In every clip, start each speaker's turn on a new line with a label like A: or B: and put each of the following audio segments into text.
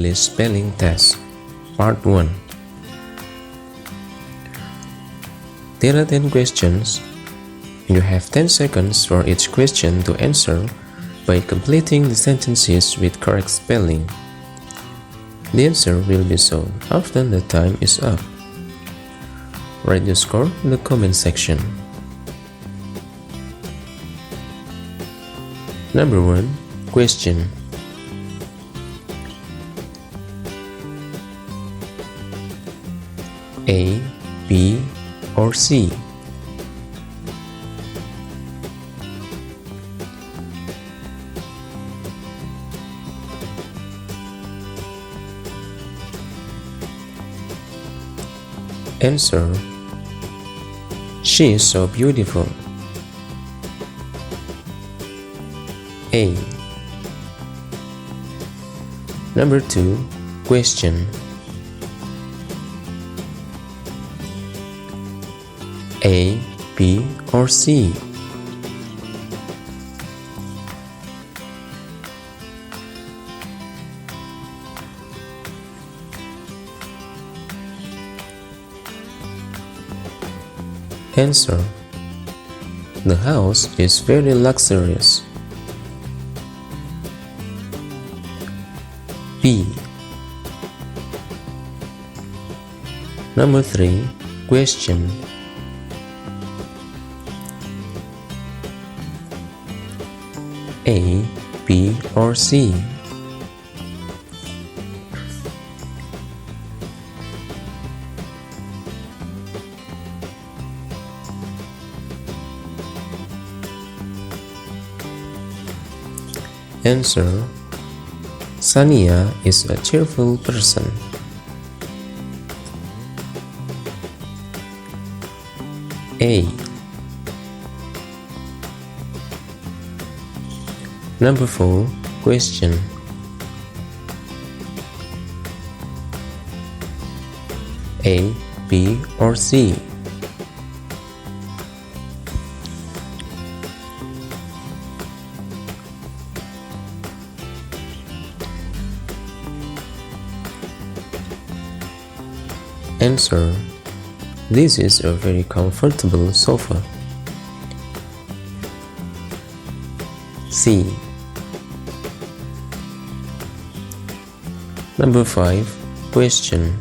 A: English Spelling Test, Part 1. There are 10 questions. You have 10 seconds for each question to answer by completing the sentences with correct spelling. The answer will be shown after the time is up. Write your score in the comment section. Number 1. Question. A, B, or C? Answer. She is so beautiful. A. Number 2. Question. A, B, or C? Answer. The house is very luxurious. B. Number 3. Question. A, B, or C? Answer. Sania is a cheerful person. A. Number 4. Question. A, B, or C? Answer. This is a very comfortable sofa. C. Number 5. Question.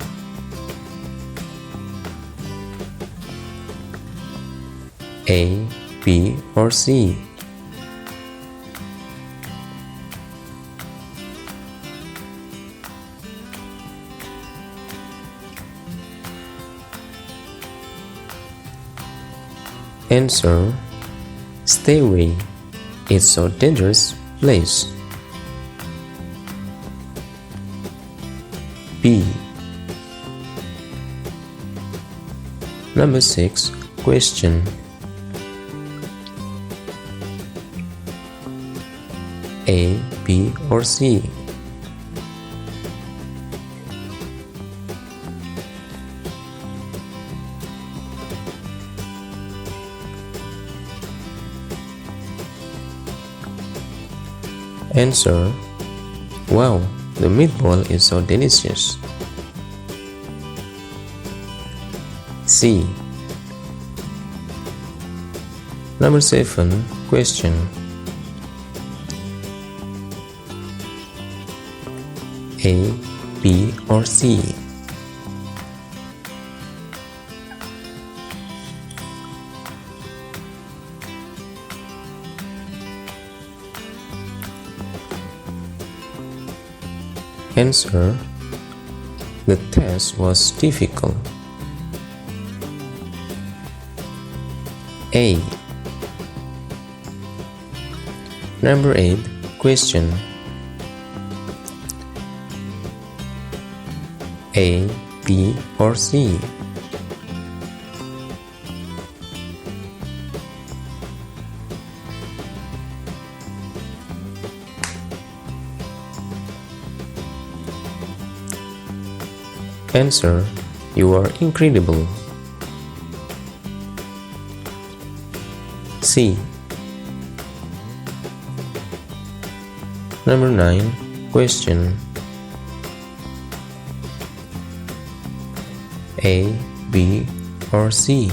A: A, B, or C? Answer. Stay away. It's a dangerous place. B. Number 6. Question. A, B, or C? Answer. Wow, the meatball is so delicious. C. Number 7. Question. A, B, or C? Answer. The test was difficult. A. Number 8. Question. A, B, or C? Answer. You are incredible. C. Number 9. Question. A, B, or C?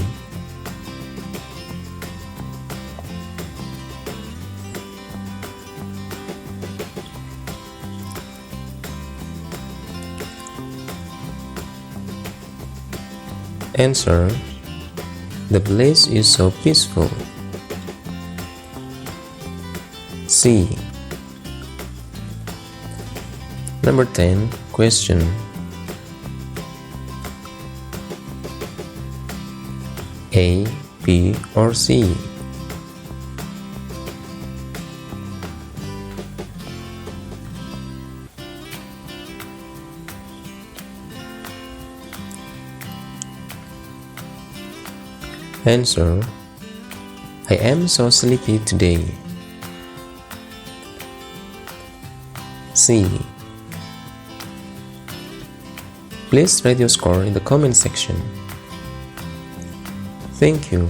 A: Answer: the place is so peaceful. C. Number 10. Question: A, B, or C? Answer: I am so sleepy today. C. Please write your score in the comment section. Thank you,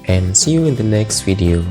A: and see you in the next video.